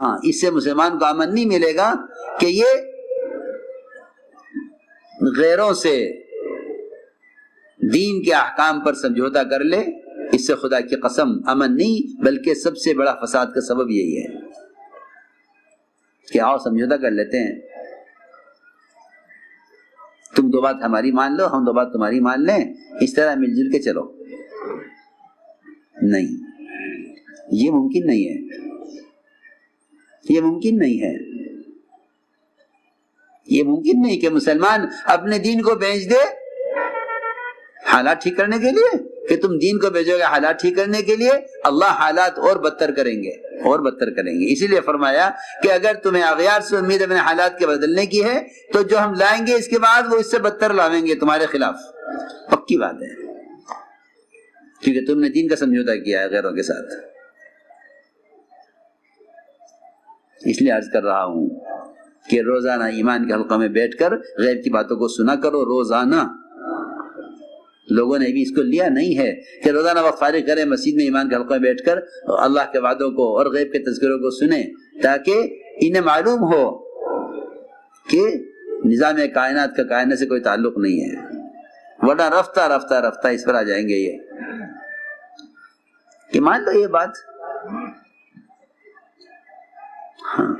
ہاں، اس سے مسلمان کو امن نہیں ملے گا کہ یہ غیروں سے دین کے احکام پر سمجھوتا کر لے، اس سے خدا کی قسم امن نہیں بلکہ سب سے بڑا فساد کا سبب یہی ہے کہ آؤ سمجھوتا کر لیتے ہیں، تم دو بات ہماری مان لو، ہم دو بات تمہاری مان لیں، اس طرح مل جل کے چلو۔ نہیں، یہ ممکن نہیں ہے، یہ ممکن نہیں ہے، یہ ممکن نہیں کہ مسلمان اپنے دین کو بیچ دے حالات ٹھیک کرنے کے لیے، کہ تم دین کو بھیجو گے حالات ٹھیک کرنے کے لیے، اللہ حالات اور بدتر کریں گے، اور بدتر کریں گے۔ اسی لیے فرمایا کہ اگر تمہیں اغیار سے امید اپنے حالات کے بدلنے کی ہے تو جو ہم لائیں گے اس کے بعد وہ اس سے بدتر لاویں گے تمہارے خلاف، پکی بات ہے، کیونکہ تم نے دین کا سمجھوتا کیا ہے غیروں کے ساتھ۔ اس لیے عرض کر رہا ہوں کہ روزانہ ایمان کے حلقہ میں بیٹھ کر غیب کی باتوں کو سنا کرو روزانہ۔ لوگوں نے بھی اس کو لیا نہیں ہے کہ روزانہ وقت فارغ کریں، مسجد میں ایمان کے حلقہ میں بیٹھ کر اللہ کے وعدوں کو اور غیب کے تذکروں کو سنیں، تاکہ انہیں معلوم ہو کہ نظام کائنات کا کائنات سے کوئی تعلق نہیں ہے، ورنہ رفتہ رفتہ رفتہ اس پر آ جائیں گے یہ کہ مان لو یہ بات۔ ہاں،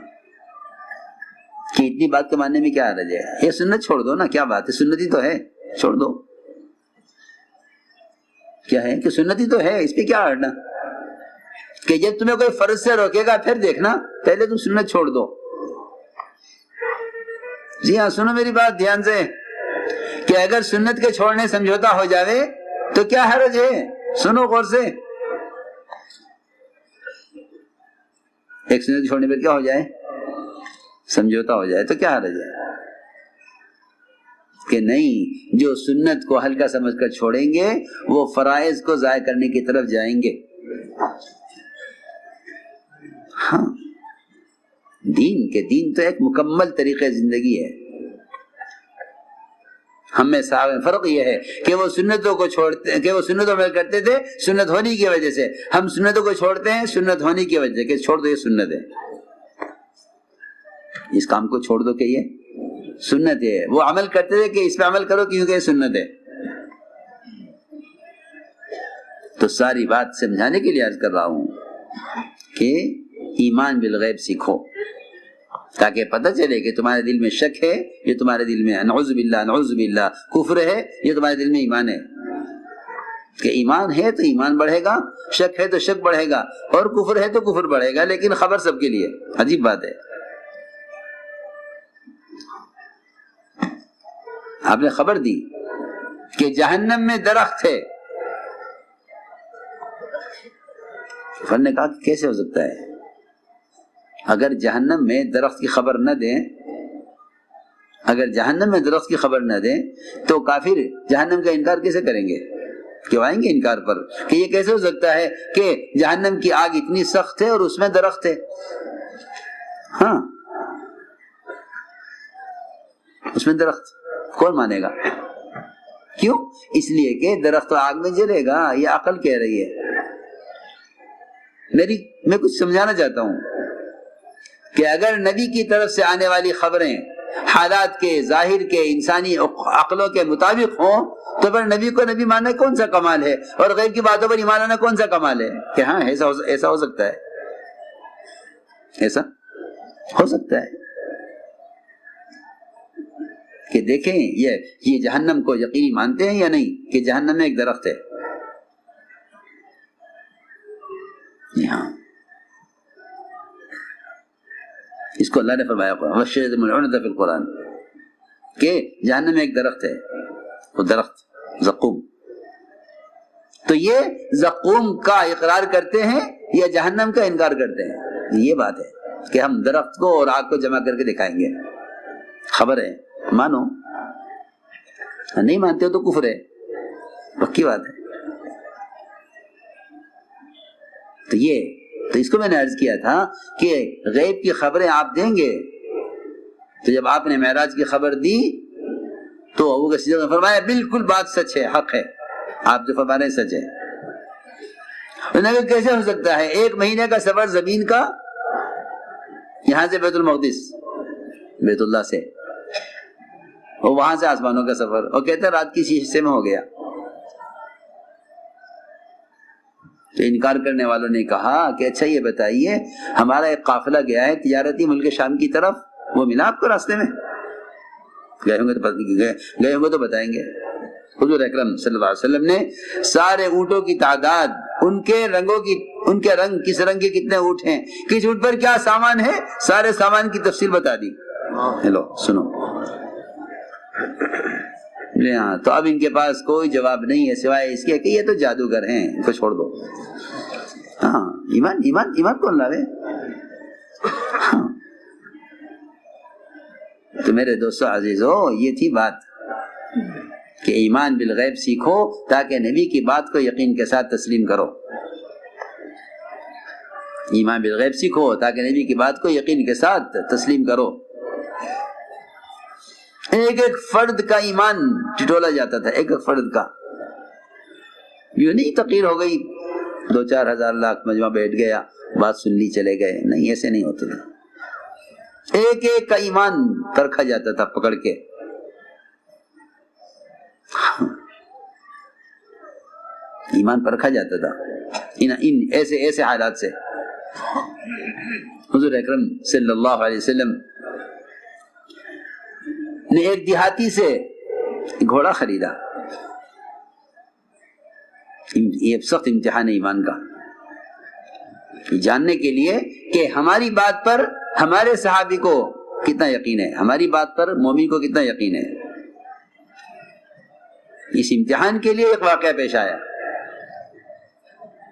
کہ اتنی بات کے ماننے میں کیا حرج ہے؟ یہ سنت چھوڑ دو نا، کیا بات ہے، سنتی تو ہے، چھوڑ دو، کیا ہے کہ سنتی تو ہے، اس پہ کیا اڑنا؟ کہ جب تمہیں کوئی فرض سے روکے گا پھر دیکھنا، پہلے تم سنت چھوڑ دو۔ جی ہاں، سنو میری بات دھیان سے، کہ اگر سنت کے چھوڑنے سمجھوتا ہو جاوے تو کیا حرج ہے؟ سنو غور سے، ایک سنت چھوڑنے پر کیا ہو جائے؟ سمجھوتا ہو جائے تو کیا حرج ہے؟ کہ نہیں، جو سنت کو ہلکا سمجھ کر چھوڑیں گے وہ فرائض کو ضائع کرنے کی طرف جائیں گے۔ ہاں، دین تو ایک مکمل طریقہ زندگی ہے۔ ہم میں صاحب فرق یہ ہے کہ وہ سنتوں کو چھوڑتے، کہ وہ سنتوں میں کرتے تھے سنت ہونے کی وجہ سے، ہم سنتوں کو چھوڑتے ہیں سنت ہونے کی وجہ سے، کہ چھوڑ دو یہ سنت ہے، اس کام کو چھوڑ دو کہ یہ سنت ہے۔ وہ عمل کرتے تھے کہ اس پہ عمل کرو کیونکہ یہ سنت ہے۔ تو ساری بات سمجھانے کے لیے عرض کر رہا ہوں کہ ایمان بالغیب سیکھو، تاکہ پتہ چلے کہ تمہارے دل میں شک ہے، یہ تمہارے دل میں نعوذ باللہ کفر ہے، یہ تمہارے دل میں ایمان ہے۔ کہ ایمان ہے تو ایمان بڑھے گا، شک ہے تو شک بڑھے گا، اور کفر ہے تو کفر بڑھے گا، لیکن خبر سب کے لیے۔ عجیب بات ہے، آپ نے خبر دی کہ جہنم میں درخت ہے، فن نے کہا کہ کیسے ہو سکتا ہے؟ اگر جہنم میں درخت کی خبر نہ دیں، اگر جہنم میں درخت کی خبر نہ دیں تو کافر جہنم کا انکار کیسے کریں گے؟ کیوں آئیں گے انکار پر کہ یہ کیسے ہو سکتا ہے کہ جہنم کی آگ اتنی سخت ہے اور اس میں درخت ہے؟ ہاں، اس میں درخت کون مانے گا؟ کیوں؟ اس لیے کہ درخت تو آگ میں جلے گا، یہ عقل کہہ رہی ہے۔ میں کچھ سمجھانا چاہتا ہوں کہ اگر نبی کی طرف سے آنے والی خبریں حالات کے، ظاہر کے، انسانی عقلوں کے مطابق ہوں تو پھر نبی کو نبی ماننا کون سا کمال ہے، اور غیب کی باتوں پر ایمان لانا کون سا کمال ہے؟ کہ ہاں ایسا ہو سکتا ہے، ایسا ہو سکتا ہے کہ دیکھیں یہ جہنم کو یقینی مانتے ہیں یا نہیں کہ جہنم میں ایک درخت ہے؟ ہاں، اس کو اللہ نے فرمایا وَالشَّجَرَةِ الْمَلْعُونَةِ فِي الْقُرْآنِ کہ جہنم میں ایک درخت ہے، وہ درخت زقوم۔ تو یہ زقوم کا اقرار کرتے ہیں یا جہنم کا انکار کرتے ہیں؟ یہ بات ہے کہ ہم درخت کو اور آگ کو جمع کر کے دکھائیں گے، خبر ہے، مانو، نہیں مانتے ہو تو کفر ہے، پکی بات ہے۔ تو اس کو میں نے عرض کیا تھا کہ غیب کی خبریں آپ دیں گے، تو جب آپ نے معراج کی خبر دی تو ابو بکر صدیق نے فرمایا بالکل بات سچ ہے، حق ہے، آپ جو فرما رہے ہیں سچ ہے۔ انہوں نے کہا کیسے ہو سکتا ہے؟ 1 مہینے کا سفر زمین کا یہاں سے بیت المقدس، بیت اللہ سے، اور وہاں سے آسمانوں کا سفر، اور کہتا رات کی اسی حصے میں ہو گیا۔ تو انکار کرنے والوں نے کہا کہ اچھا یہ بتائیے، ہمارا ایک قافلہ گیا ہے تجارتی ملک شام کی طرف، وہ ملا آپ کو راستے میں؟ گئے ہوں گے تو بتائیں گے۔ حضور اکرم صلی اللہ علیہ وسلم نے سارے اونٹوں کی تعداد، ان کے رنگ، کس رنگ کے کتنے اونٹ ہیں، کس اونٹ پر کیا سامان ہے، سارے سامان کی تفصیل بتا دی۔ ہیلو سنو، ہاں تو اب ان کے پاس کوئی جواب نہیں ہے سوائے اس کے کہ یہ تو جادوگر ہیں، ان کو چھوڑ دو۔ ہاں ایمان کون لاوے؟ ہاں تو میرے دوستو عزیزو، یہ تھی بات کہ ایمان بالغیب سیکھو تاکہ نبی کی بات کو یقین کے ساتھ تسلیم کرو۔ ایمان بالغیب سیکھو تاکہ نبی کی بات کو یقین کے ساتھ تسلیم کرو۔ ایک ایک فرد کا ایمان ٹٹولا جاتا تھا، ایک ایک فرد کا، یوں نہیں تقریر ہو گئی 2-4 ہزار لاکھ مجمع بیٹھ گیا، بات سن لی چلے گئے، نہیں ایسے نہیں ہوتے تھے۔ ایک ایک کا ایمان پرکھا جاتا تھا پکڑ کے۔ ایمان پرکھا جاتا تھا ان ایسے حالات سے۔ حضور اکرم صلی اللہ علیہ وسلم نے ایک دیہاتی سے گھوڑا خریدا، یہ سخت امتحان ہے ایمان کا، جاننے کے لیے کہ ہماری بات پر ہمارے صحابی کو کتنا یقین ہے، ہماری بات پر مومن کو کتنا یقین ہے۔ اس امتحان کے لیے ایک واقعہ پیش آیا،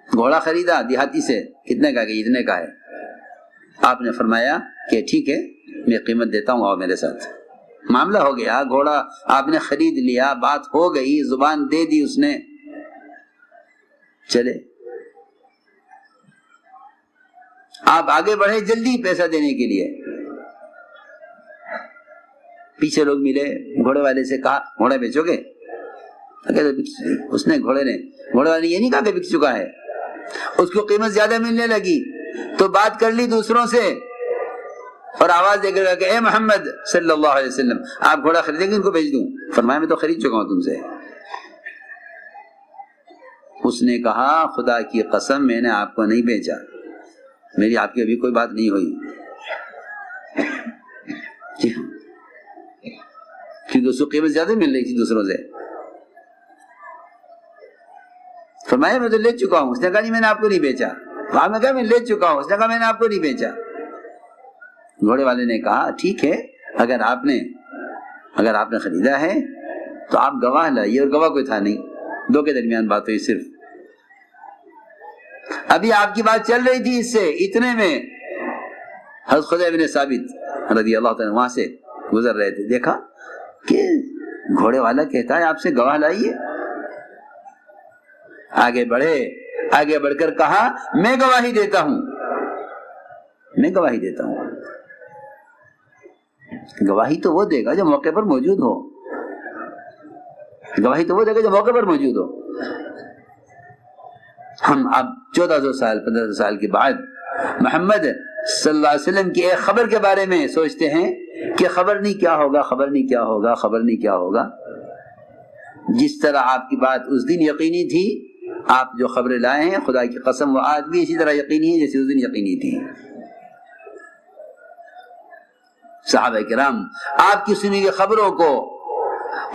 گھوڑا خریدا دیہاتی سے، کتنے کا کہ اتنے کا ہے۔ آپ نے فرمایا کہ ٹھیک ہے میں قیمت دیتا ہوں، آؤ میرے ساتھ۔ معاملہ ہو گیا، گھوڑا آپ نے خرید لیا، بات ہو گئی، زبان دے دی اس نے، چلے آپ آگے بڑھے جلدی پیسہ دینے کے لیے۔ پیچھے لوگ ملے، گھوڑے والے سے کہا گھوڑا بیچو گے؟ اس نے گھوڑے والے نے یہ نہیں کہا کہ بک چکا ہے، اس کو قیمت زیادہ ملنے لگی تو بات کر لی دوسروں سے اور آواز دے کر کہ اے محمد صلی اللہ علیہ وسلم آپ گھوڑا خریدیں گے ان کو بیچ دوں؟ فرمایا میں تو خرید چکا ہوں تم سے۔ اس نے کہا خدا کی قسم میں نے آپ کو نہیں بیچا، میری آپ کی ابھی کوئی بات نہیں ہوئی، کیونکہ اس کو قیمت زیادہ مل رہی تھی دوسروں سے۔ فرمایا میں تو لے چکا ہوں، اس نے کہا نہیں میں نے آپ کو نہیں بیچا۔ وہاں میں کہا میں لے چکا ہوں، اس نے کہا میں نے آپ کو نہیں بیچا۔ گھوڑے والے نے کہا ٹھیک ہے، اگر آپ نے خریدا ہے تو آپ گواہ لائیے، اور گواہ کوئی تھا نہیں، دو کے درمیان بات ہوئی صرف۔ ابھی آپ کی بات چل رہی تھی، اس سے اتنے میں حضرت خدیجہ بن ثابت رضی اللہ تعالیٰ وہاں سے گزر رہے تھے، دیکھا کہ گھوڑے والا کہتا ہے آپ سے گواہ لائیے۔ آگے بڑھ کر کہا میں گواہی دیتا ہوں، گواہی تو وہ دے گا جو موقع پر موجود ہو، ہم اب 1400 سال 1500 سال کے بعد محمد صلی اللہ علیہ وسلم کی ایک خبر کے بارے میں سوچتے ہیں کہ خبر نہیں کیا ہوگا۔ جس طرح آپ کی بات اس دن یقینی تھی، آپ جو خبریں لائے ہیں خدا کی قسم وہ آج بھی اسی طرح یقینی ہے جیسے اس دن یقینی تھی۔ صحابہ کرام آپ کی سنی ہوئی خبروں کو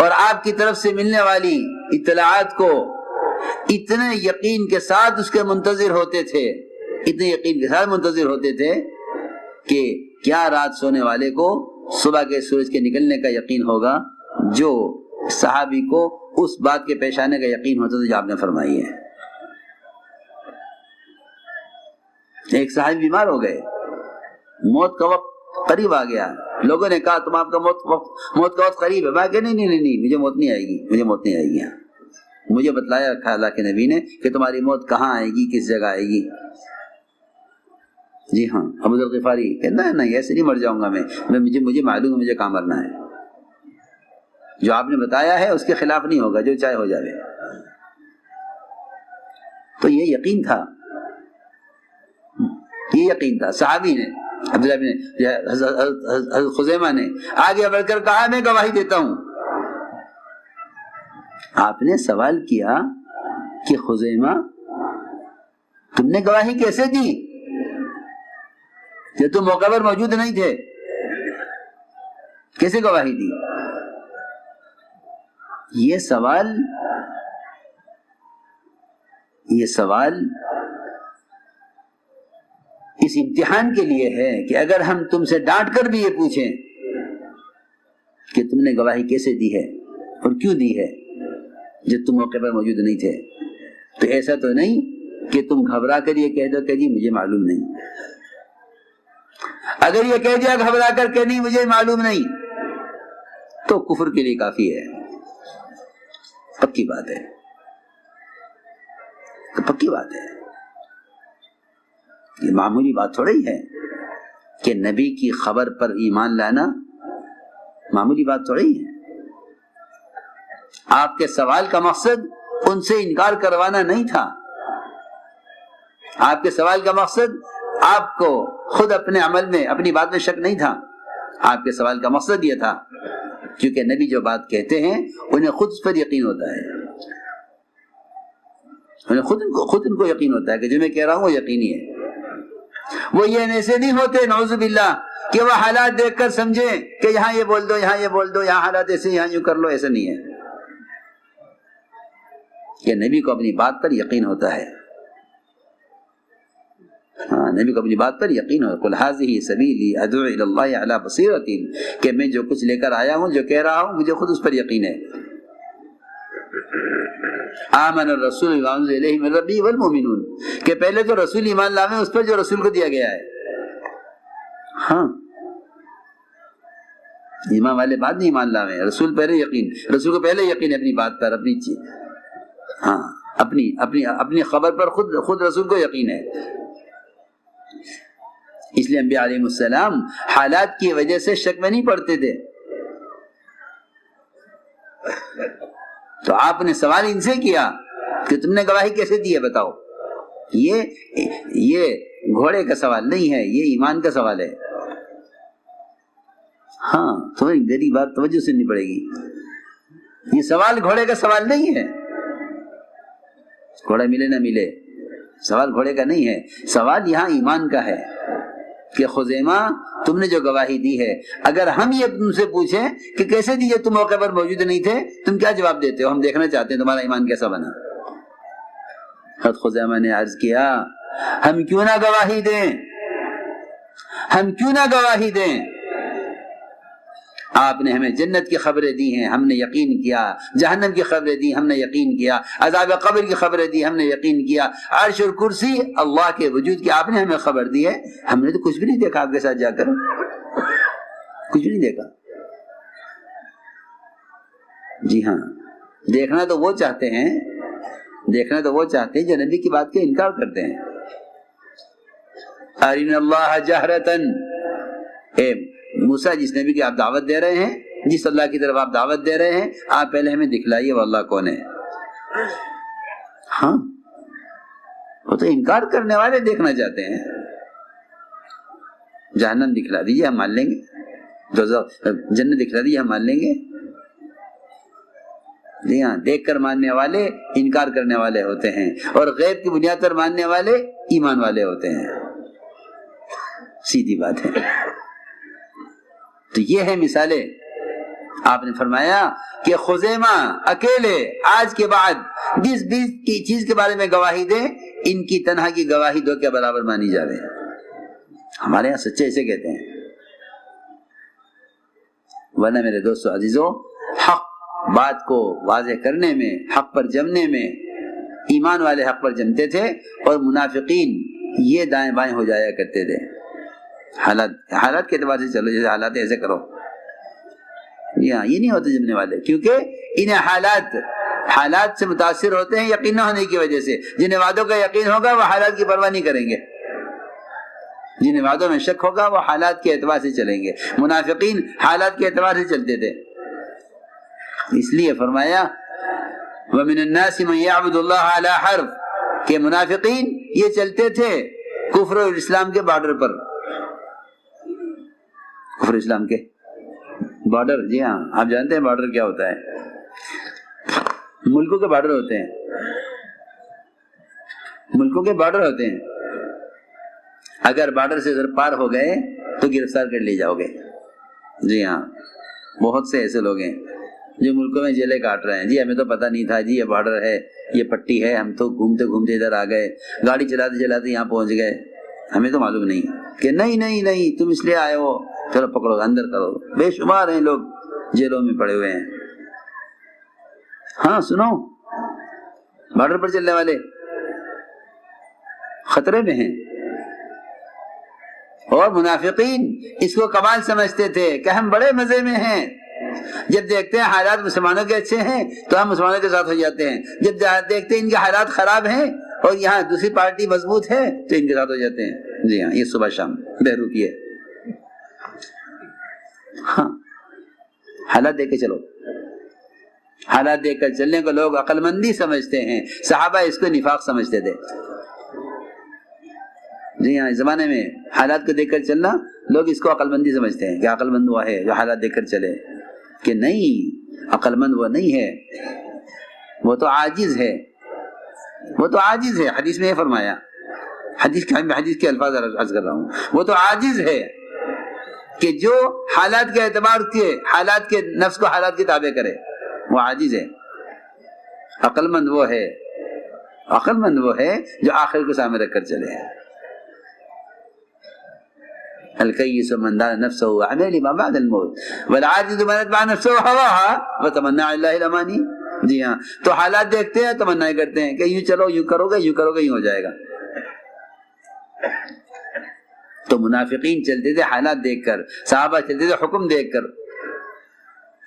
اور آپ کی طرف سے ملنے والی اطلاعات کو اتنے یقین کے ساتھ اس کے منتظر ہوتے تھے کہ کیا رات سونے والے کو صبح کے سورج کے نکلنے کا یقین ہوگا جو صحابی کو اس بات کے پیش آنے کا یقین ہوتا تھا جو آپ نے فرمائی ہے۔ ایک صحابی بیمار ہو گئے، موت کا وقت قریب آ گیا، لوگوں نے کہا تم آپ کا موت کا وقت قریب ہے، میں کہ نہیں مجھے موت نہیں آئے گی۔ مجھے بتلایا رکھا اللہ کے نبی نے کہ تمہاری موت کہاں آئے گی، کس جگہ آئے گی۔ جی ہاں، ابو ذر غفاری کہتا ہے نہیں ایسے نہیں مر جاؤں گا میں مجھے معلوم ہے مجھے کہاں مرنا ہے، جو آپ نے بتایا ہے اس کے خلاف نہیں ہوگا، جو چاہے ہو جائے۔ تو یہ یقین تھا صحابی نے عبداللہ بن حضرت خزیمہ نے آگے بڑھ کر کہا میں گواہی دیتا ہوں. آپ نے سوال کیا کہ خزیمہ تم نے گواہی کیسے دی جب تم موقع پر موجود نہیں تھے؟ کیسے گواہی دی؟ یہ سوال اس امتحان کے لیے ہے کہ اگر ہم تم سے ڈانٹ کر بھی یہ پوچھیں کہ تم نے گواہی کیسے دی ہے اور کیوں دی ہے جب تم موقع پر موجود نہیں تھے، تو ایسا تو نہیں کہ تم گھبرا کر یہ کہہ دو کہ جی مجھے معلوم نہیں. اگر یہ کہہ دیا گھبرا کر کہ نہیں مجھے معلوم نہیں تو کفر کے لیے کافی ہے. پکی بات ہے، پکی بات ہے. یہ معمولی بات تھوڑی ہے کہ نبی کی خبر پر ایمان لانا معمولی بات تھوڑی ہے. آپ کے سوال کا مقصد ان سے انکار کروانا نہیں تھا. آپ کے سوال کا مقصد آپ کو خود اپنے عمل میں اپنی بات میں شک نہیں تھا. آپ کے سوال کا مقصد یہ تھا کیونکہ نبی جو بات کہتے ہیں انہیں خود اس پر یقین ہوتا ہے، انہیں خود ان کو یقین ہوتا ہے کہ جو میں کہہ رہا ہوں وہ یقینی ہے. وہ یہ ایسے نہیں ہوتے نعوذ باللہ کہ وہ حالات دیکھ کر سمجھیں کہ یہاں یہ بول دو یہاں یہ بول دو، یہاں حالات ایسے یہاں یوں کر لو. ایسا نہیں ہے کہ نبی کو اپنی بات پر یقین ہوتا ہے. ہاں، نبی کو اپنی بات پر یقین ہو. قل ھذہ سبیلی ادعو الی اللہ علی بصیرۃ، کہ میں جو کچھ لے کر آیا ہوں جو کہہ رہا ہوں مجھے خود اس پر یقین ہے. آمن الرسول بما انزل الیہ من ربہ والمؤمنون، کہ پہلے جو رسول ایمان لاوے اس پر جو رسول کو دیا گیا ہے. ہاں، ایمان والے بعد نہیں ایمان لاوے، رسول پہلے یقین، رسول کو پہلے یقین ہے اپنی بات پر، اپنی چیز، ہاں اپنی خبر پر خود رسول کو یقین ہے. اس لیے انبیاء علیہ السلام حالات کی وجہ سے شک میں نہیں پڑتے تھے. تو آپ نے سوال ان سے کیا کہ تم نے گواہی کیسے دی ہے بتاؤ. یہ گھوڑے کا سوال نہیں ہے، یہ ایمان کا سوال ہے. ہاں، تھوڑی میری بات توجہ سے نہیں پڑے گی. یہ سوال گھوڑے کا سوال نہیں ہے. گھوڑا ملے نہ ملے سوال گھوڑے کا نہیں ہے. سوال یہاں ایمان کا ہے کہ خزیمہ تم نے جو گواہی دی ہے، اگر ہم یہ تم سے پوچھیں کہ کیسے دی تم موقع پر موجود نہیں تھے، تم کیا جواب دیتے ہو؟ ہم دیکھنا چاہتے ہیں تمہارا ایمان کیسا بنا. حضرت خزیمہ نے عرض کیا ہم کیوں نہ گواہی دیں، ہم کیوں نہ گواہی دیں. آپ نے ہمیں جنت کی خبریں دی ہیں، ہم نے یقین کیا. جہنم کی خبریں دی، ہم نے یقین کیا. عذاب قبر کی خبریں دی، ہم نے یقین کیا. عرش اور کرسی اللہ کے وجود کی آپ نے ہمیں خبر دی ہے. ہم نے تو کچھ بھی نہیں دیکھا آپ کے ساتھ جا کر، کچھ بھی نہیں دیکھا. جی ہاں، دیکھنا تو وہ چاہتے ہیں، دیکھنا تو وہ چاہتے ہیں جو نبی کی بات کا انکار کرتے ہیں. ارنا اللہ جہرتن، اے موسیٰ جس نبی کی آپ دعوت دے رہے ہیں، جس اللہ کی طرف آپ دعوت دے رہے ہیں، آپ پہلے ہمیں دکھلائیے وہ اللہ کون ہے. ہاں، وہ تو انکار کرنے والے دیکھنا چاہتے ہیں. جہنم دکھلا دیجیے ہم مان لیں گے، جنت دکھلا دیجیے ہم مان لیں گے. جی ہاں، دیکھ کر ماننے والے انکار کرنے والے ہوتے ہیں، اور غیب کی بنیاد پر ماننے والے ایمان والے ہوتے ہیں. سیدھی بات ہے. تو یہ ہے مثالیں. آپ نے فرمایا کہ خزیمہ اکیلے آج کے بعد جس بھی چیز کے بارے میں گواہی دیں، ان کی تنہا کی گواہی دو کے برابر مانی جاوے. ہمارے یہاں سچے ایسے کہتے ہیں. ورنہ میرے دوستو عزیزو، حق بات کو واضح کرنے میں، حق پر جمنے میں ایمان والے حق پر جمتے تھے، اور منافقین یہ دائیں بائیں ہو جایا کرتے تھے. حالات کے اعتبار سے چلو، جیسے حالات ایسے کرو. یہ نہیں ہوتے جمنے والے، کیونکہ انہیں حالات سے متاثر ہوتے ہیں یقین نہ ہونے کی وجہ سے. جنہیں وعدوں کا یقین ہوگا وہ حالات کی پرواہ نہیں کریں گے، جنہیں وعدوں میں شک ہوگا وہ حالات کے اعتبار سے چلیں گے. منافقین حالات کے اعتبار سے چلتے تھے. اس لیے فرمایا وَمِنَ النَّاسِ مَن يَعْبُدُ اللَّهَ عَلَى حَرْفٍ، کہ منافقین یہ چلتے تھے کفر اور اسلام کے بارڈر پر. کفر اسلام کے بارڈر. جی ہاں آپ جانتے ہیں بارڈر کیا ہوتا ہے؟ ملکوں کے بارڈر ہوتے ہیں, ملکوں کے بارڈر ہوتے ہیں. اگر بارڈر سے ادھر پار ہو گئے تو گرفتار کر لے جاؤ گے. جی ہاں بہت سے ایسے لوگ ہیں جو ملکوں میں جیلیں کاٹ رہے ہیں. جی ہمیں تو پتہ نہیں تھا, جی یہ بارڈر ہے, یہ پٹی ہے, ہم تو گھومتے گھومتے ادھر آ گئے, گاڑی چلاتے چلاتے یہاں پہنچ گئے, ہمیں تو معلوم نہیں. کہ نہیں نہیں نہیں تم اس لیے آئے ہو, چلو پکڑو اندر کرو. بے شمار ہیں لوگ جیلوں میں پڑے ہوئے ہیں. ہاں سنو, بارڈر پر چلنے والے خطرے میں ہیں. اور منافقین اس کو کمال سمجھتے تھے کہ ہم بڑے مزے میں ہیں. جب دیکھتے ہیں حالات مسلمانوں کے اچھے ہیں تو ہم مسلمانوں کے ساتھ ہو جاتے ہیں. جب دیکھتے ہیں ان کے حالات خراب ہیں اور یہاں دوسری پارٹی مضبوط ہے تو ان کے ساتھ ہو جاتے ہیں. جی ہاں یہ صبح شام بہروپی ہے. ہاں حالات دیکھ کے چلو, حالات دیکھ کر چلنے کو لوگ عقل مندی سمجھتے ہیں. صحابہ اس کو نفاق سمجھتے تھے. جی ہاں اس زمانے میں حالات کو دیکھ کر چلنا لوگ اس کو عقل مندی سمجھتے ہیں کہ عقل مند وہ ہے جو حالات دیکھ کر چلے. کہ نہیں, عقل مند وہ نہیں ہے, وہ تو عاجز ہے, وہ تو عاجز ہے. حدیث میں یہ فرمایا, حدیث کے الفاظ عرض کر رہا ہوں, وہ تو عاجز ہے کہ جو حالات کے اعتبار کے حالات کے نفس کو حالات کے تابع کرے, وہ عاجز ہے. عقل مند وہ ہے, عقل مند وہ ہے جو آخر کو سامنے رکھ کر چلے. الکیس من دان نفسه وعمل لما بعد الموت والعاجز من اتبع نفسه هواها وتمنى على الله الاماني. جی ہاں تو حالات دیکھتے ہیں تمنا کرتے ہیں کہ یوں چلو, یوں کرو گے, یوں کرو گے, یوں ہو جائے گا. تو منافقین چلتے تھے حالات دیکھ کر, صحابہ چلتے تھے حکم دیکھ کر.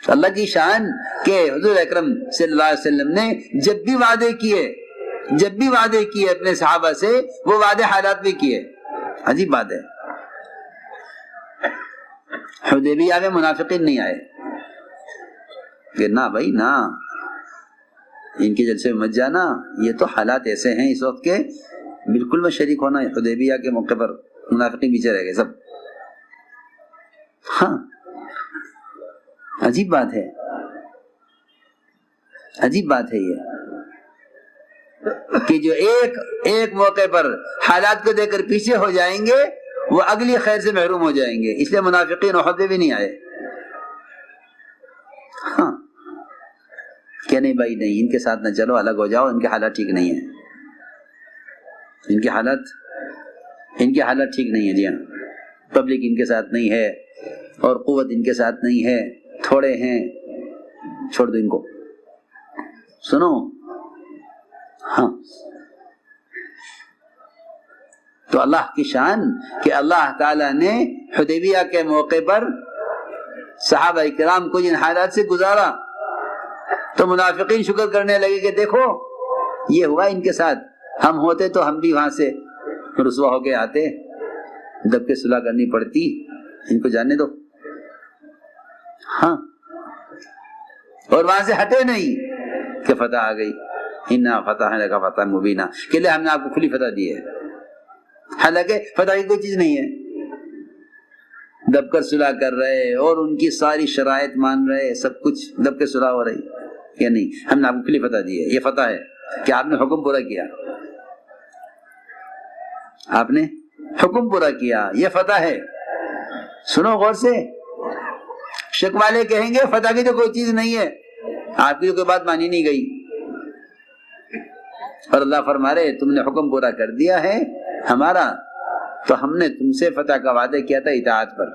اللہ کی شان کہ حضور اکرم صلی اللہ علیہ وسلم نے جب بھی وعدے کیے اپنے صحابہ سے, وہ وعدے حالات میں کیے. عجیب بات ہے. حدیبیہ میں منافقین نہیں آئے کہ نہ بھائی نہ, ان کے جلسے میں مت جانا, یہ تو حالات ایسے ہیں اس وقت کے بالکل میں شریک ہونا. حدیبیہ کے موقع پر منافقین پیچھے رہ گئے سب. ہاں عجیب بات ہے, عجیب بات ہے یہ کہ جو ایک موقع پر حالات کو دیکھ کر پیچھے ہو جائیں گے وہ اگلی خیر سے محروم ہو جائیں گے. اس لیے منافقین احد میں بھی نہیں آئے. ہاں کہ نہیں بھائی نہیں, ان کے ساتھ نہ چلو, الگ ہو جاؤ, ان کے حالات ٹھیک نہیں ہیں, ان کے حالات ٹھیک نہیں ہیں. جی ہاں پبلک ان کے ساتھ نہیں ہے اور قوت ان کے ساتھ نہیں ہے, تھوڑے ہیں, چھوڑ دو ان کو. سنو ہاں تو اللہ کی شان کہ اللہ تعالیٰ نے حدیبیہ کے موقع پر صحابہ کرام کو جن حالات سے گزارا تو منافقین شکر کرنے لگے کہ دیکھو یہ ہوا ان کے ساتھ, ہم ہوتے تو ہم بھی وہاں سے رسوا ہو کے آتے, دب کے صلح کرنی پڑتی, ان کو جانے دو. ہاں اور وہاں سے ہٹے نہیں کہ فتح آ گئی, انا فتحنا لک فتحا مبینا, کہ لے ہم نے آپ کو کھلی فتح دی ہے. حالانکہ فتح کی کوئی چیز نہیں ہے, دب کر صلح کر رہے اور ان کی ساری شرائط مان رہے, سب کچھ دب کے صلح ہو رہی. یا نہیں, ہم نے آپ کو کھلی فتح دی ہے, یہ فتح ہے کہ آپ نے حکم پورا کیا, آپ نے حکم پورا کیا, یہ فتح ہے. سنو غور سے, شک والے کہیں گے فتح کی تو کوئی چیز نہیں ہے, آپ کی تو کوئی بات مانی نہیں گئی. اور اللہ فرما رہے تم نے حکم پورا کر دیا ہے ہمارا, تو ہم نے تم سے فتح کا وعدہ کیا تھا اطاعت پر.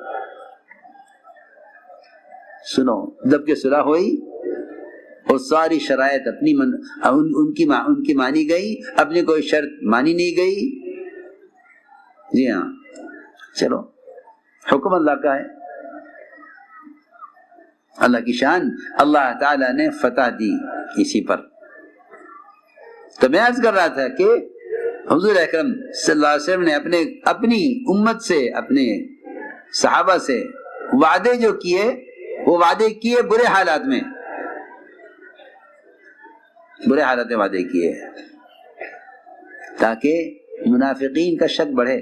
سنو جب کہ صلح ہوئی اور ساری شرائط اپنی ان کی مانی گئی, اپنی کوئی شرط مانی نہیں گئی. جی ہاں چلو حکم اللہ کا ہے, اللہ کی شان, اللہ تعالی نے فتح دی اسی پر. تو میں عرض کر رہا تھا کہ حضور اکرم صلی اللہ علیہ وسلم نے اپنی امت سے, اپنے صحابہ سے وعدے جو کیے, وہ وعدے کیے برے حالات میں, برے حالات میں وعدے کیے تاکہ منافقین کا شک بڑھے.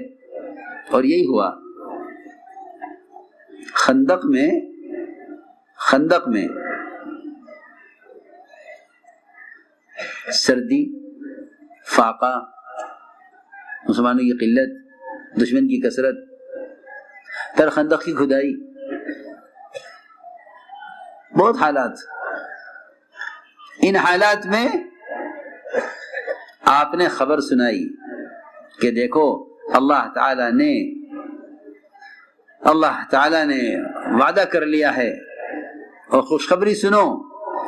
اور یہی ہوا, خندق میں سردی، فاقہ، مسلمانوں کی قلت، دشمن کی کثرت، پھر خندق کی کھدائی، بہت حالات. ان حالات میں آپ نے خبر سنائی کہ دیکھو اللہ تعالی نے وعدہ کر لیا ہے، اور خوشخبری سنو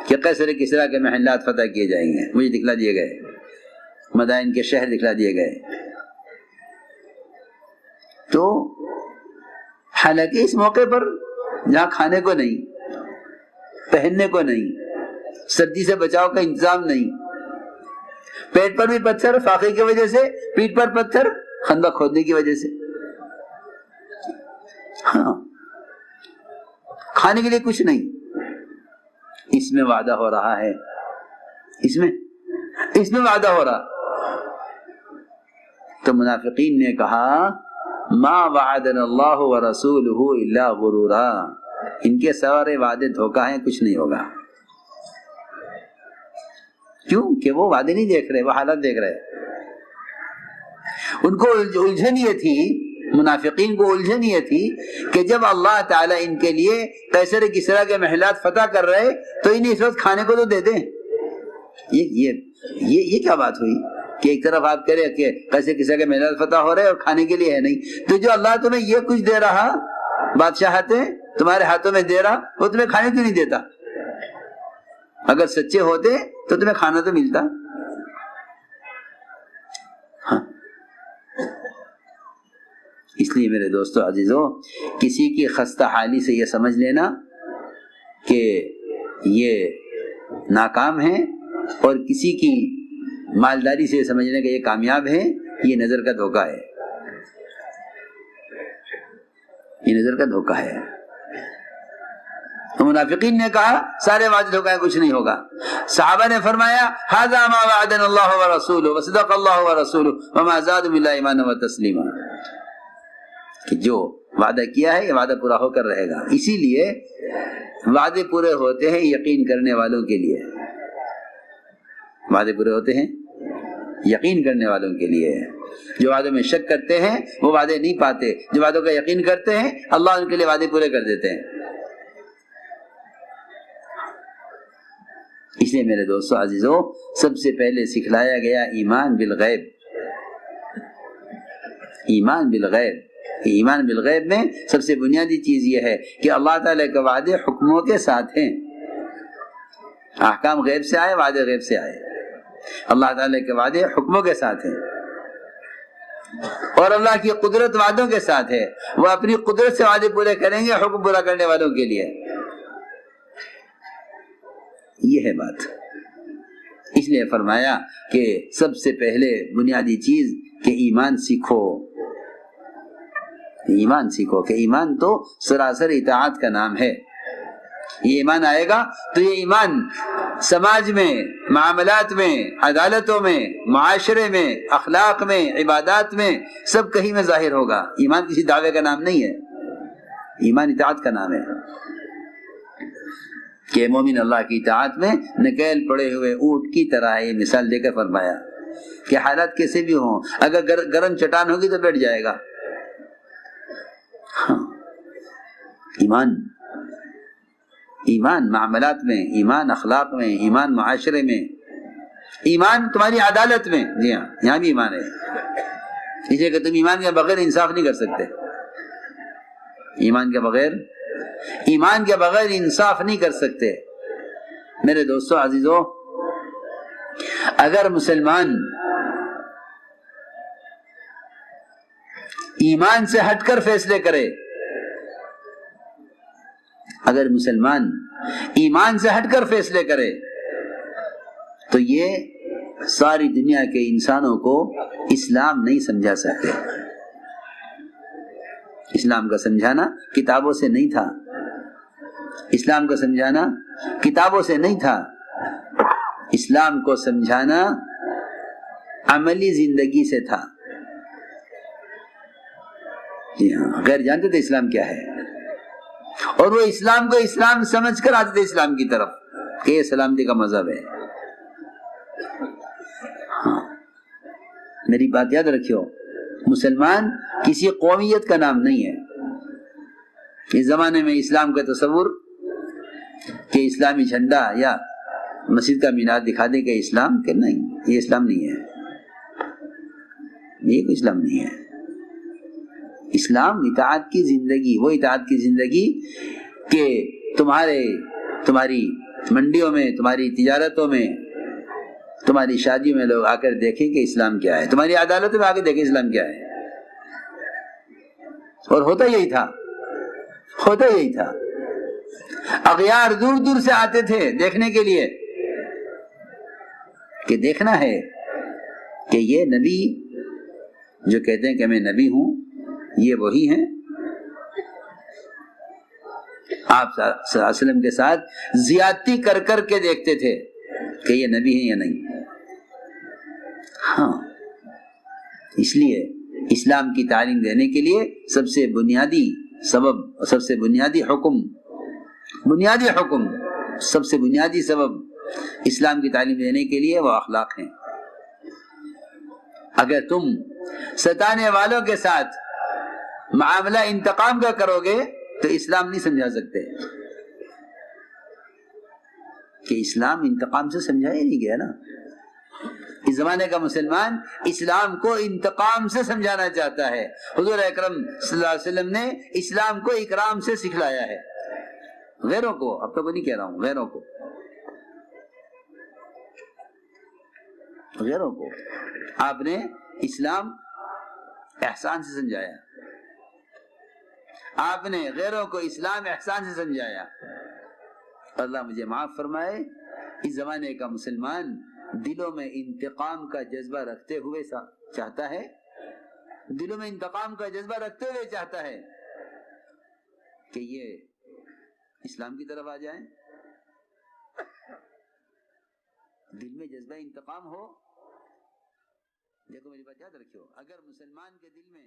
کہ قیصر کسریٰ کے محلات فتح کیے جائیں گے، مجھے دکھلا دیے گئے، مدائن کے شہر دکھلا دیے گئے. تو حالانکہ اس موقع پر جہاں کھانے کو نہیں، پہننے کو نہیں، سردی سے بچاؤ کا انتظام نہیں، پیٹ پر بھی پتھر فاقے کی وجہ سے، پیٹھ پر پتھر خندق کھودنے کی وجہ سے، ہاں کھانے کے لیے کچھ نہیں. اس میں وعدہ ہو رہا ہے، اس میں وعدہ ہو رہا. تو منافقین نے کہا ما وعدنا اللہ ورسولہ الا غرورا، ان کے سارے وعدے دھوکہ ہیں، کچھ نہیں ہوگا. کیوں کہ وہ وعدے نہیں دیکھ رہے، وہ حالت دیکھ رہے. ان کو الجھن یہ تھی، منافقین کو الجھن یہ تھی کہ جب اللہ تعالیٰ ان کے لیے قیصر کسریٰ کے محلات فتح کر رہے تو انہیں اس وقت کھانے کو تو دے دیں. یہ کیا بات ہوئی کہ ایک طرف آپ کہہ رہے کہ قیصر کسریٰ کے محلات فتح ہو رہے اور کھانے کے لیے ہے نہیں، تو جو اللہ تمہیں یہ کچھ دے رہا، بادشاہتیں تمہارے ہاتھوں میں دے رہا، وہ تمہیں کھانے کیوں نہیں دیتا؟ اگر سچے ہوتے تو تمہیں کھانا تو ملتا. ہاں. اس لیے میرے دوستو عزیزو، کسی کی خستہ حالی سے یہ سمجھ لینا کہ یہ ناکام ہے، اور کسی کی مالداری سے یہ سمجھنا کہ یہ کامیاب ہے، یہ نظر کا دھوکہ ہے. یہ نظر کا دھوکہ ہے. منافقین نے کہا سارے وعدے دھوکہ ہیں، کچھ نہیں ہوگا. صحابہ نے فرمایا ھذا ما وعدنا اللہ ورسولہ وصدق اللہ ورسولہ وما زادهم الا ایمانا وتسلیما، کہ جو وعدہ کیا ہے یہ وعدہ پورا ہو کر رہے گا. اسی لیے وعدے پورے ہوتے ہیں یقین کرنے والوں کے لیے، وعدے پورے ہوتے ہیں یقین کرنے والوں کے لیے. جو وعدوں میں شک کرتے ہیں وہ وعدے نہیں پاتے، جو وعدوں کا یقین کرتے ہیں اللہ ان کے لیے وعدے پورے کر دیتے ہیں. اس لیے میرے دوستو عزیزو، سب سے پہلے سکھلایا گیا ایمان بالغیب. ایمان بالغیب، ایمان بالغیب میں سب سے بنیادی چیز یہ ہے کہ اللہ تعالیٰ کے وعدے حکموں کے ساتھ ہیں. احکام غیب سے آئے، وعدے غیب سے آئے. اللہ تعالیٰ کے وعدے حکموں کے ساتھ ہیں، اور اللہ کی قدرت وعدوں کے ساتھ ہے. وہ اپنی قدرت سے وعدے پورے کریں گے حکم پورا کرنے والوں کے لیے. یہ ہے بات. اس لیے فرمایا کہ سب سے پہلے بنیادی چیز کہ ایمان سیکھو. ایمان سیکھو کہ ایمان تو سراسر اطاعت کا نام ہے. یہ ایمان آئے گا تو یہ ایمان سماج میں، معاملات میں، عدالتوں میں، معاشرے میں، اخلاق میں، عبادات میں، سب کہیں میں ظاہر ہوگا. ایمان کسی دعوے کا نام نہیں ہے، ایمان اطاعت کا نام ہے. کہ مومن اللہ کی اطاعت میں نکیل پڑے ہوئے اونٹ کی طرح ہے. یہ مثال دے کر فرمایا کہ حالات کیسے بھی ہوں، اگر گرم چٹان ہوگی تو بیٹھ جائے گا. ہاں. ایمان معاملات میں، ایمان اخلاق میں، ایمان معاشرے میں، ایمان تمہاری عدالت میں. جی ہاں، یہاں بھی ایمان ہے. اس لیے کہ تم ایمان کے بغیر انصاف نہیں کر سکتے. ایمان کے بغیر انصاف نہیں کر سکتے. میرے دوستو عزیزو، اگر مسلمان ایمان سے ہٹ کر فیصلے کرے، اگر مسلمان ایمان سے ہٹ کر فیصلے کرے تو یہ ساری دنیا کے انسانوں کو اسلام نہیں سمجھا سکتے. اسلام کا سمجھانا کتابوں سے نہیں تھا، اسلام کو سمجھانا کتابوں سے نہیں تھا، اسلام کو سمجھانا عملی زندگی سے تھا. جی ہاں، غیر جانتے تھے اسلام کیا ہے. اور وہ اسلام کو اسلام سمجھ کر آتے تھے اسلام کی طرف کہ یہ سلامتی کا مذہب ہے. ہاں میری بات یاد رکھیو، مسلمان کسی قومیت کا نام نہیں ہے. اس زمانے میں اسلام کا تصور کہ اسلامی جھنڈا یا مسجد کا مینار دکھا دے کہ اسلام کہ نہیں، یہ اسلام نہیں ہے، یہ اسلام نہیں ہے. اسلام اطاعت کی زندگی، وہ اطاعت کی زندگی کہ تمہاری منڈیوں میں، تمہاری تجارتوں میں، تمہاری شادیوں میں لوگ آ کر دیکھیں کہ اسلام کیا ہے، تمہاری عدالتوں میں آ کے دیکھیں اسلام کیا ہے. اور ہوتا یہی تھا، ہوتا یہی تھا. اغیار دور دور سے آتے تھے دیکھنے کے لیے کہ دیکھنا ہے کہ یہ نبی جو کہتے ہیں کہ میں نبی ہوں یہ وہی ہیں. آپ صلی اللہ علیہ وسلم کے ساتھ زیادتی کر کر کے دیکھتے تھے کہ یہ نبی ہیں یا نہیں. ہاں اس لیے اسلام کی تعلیم دینے کے لیے سب سے بنیادی سبب، سب سے بنیادی حکم، سب سے بنیادی سبب اسلام کی تعلیم دینے کے لیے وہ اخلاق ہیں. اگر تم ستانے والوں کے ساتھ معاملہ انتقام کا کرو گے تو اسلام نہیں سمجھا سکتے کہ اسلام انتقام سے سمجھایا نہیں گیا نا. اس زمانے کا مسلمان اسلام کو انتقام سے سمجھانا چاہتا ہے. حضور اکرم صلی اللہ علیہ وسلم نے اسلام کو اکرام سے سکھلایا ہے. غیروں کو، اب تو نہیں کہہ رہا ہوں، غیروں کو آپ نے اسلام احسان سے سمجھایا. آپ نے غیروں کو اسلام احسان سے سمجھایا. اللہ مجھے معاف فرمائے، اس زمانے کا مسلمان دلوں میں انتقام کا جذبہ رکھتے ہوئے چاہتا ہے، دلوں میں انتقام کا جذبہ رکھتے ہوئے چاہتا ہے کہ یہ اسلام کی طرف آ جائیں. دل میں جذبہ انتقام ہو، دیکھو میری بات یاد رکھو، اگر مسلمان کے دل میں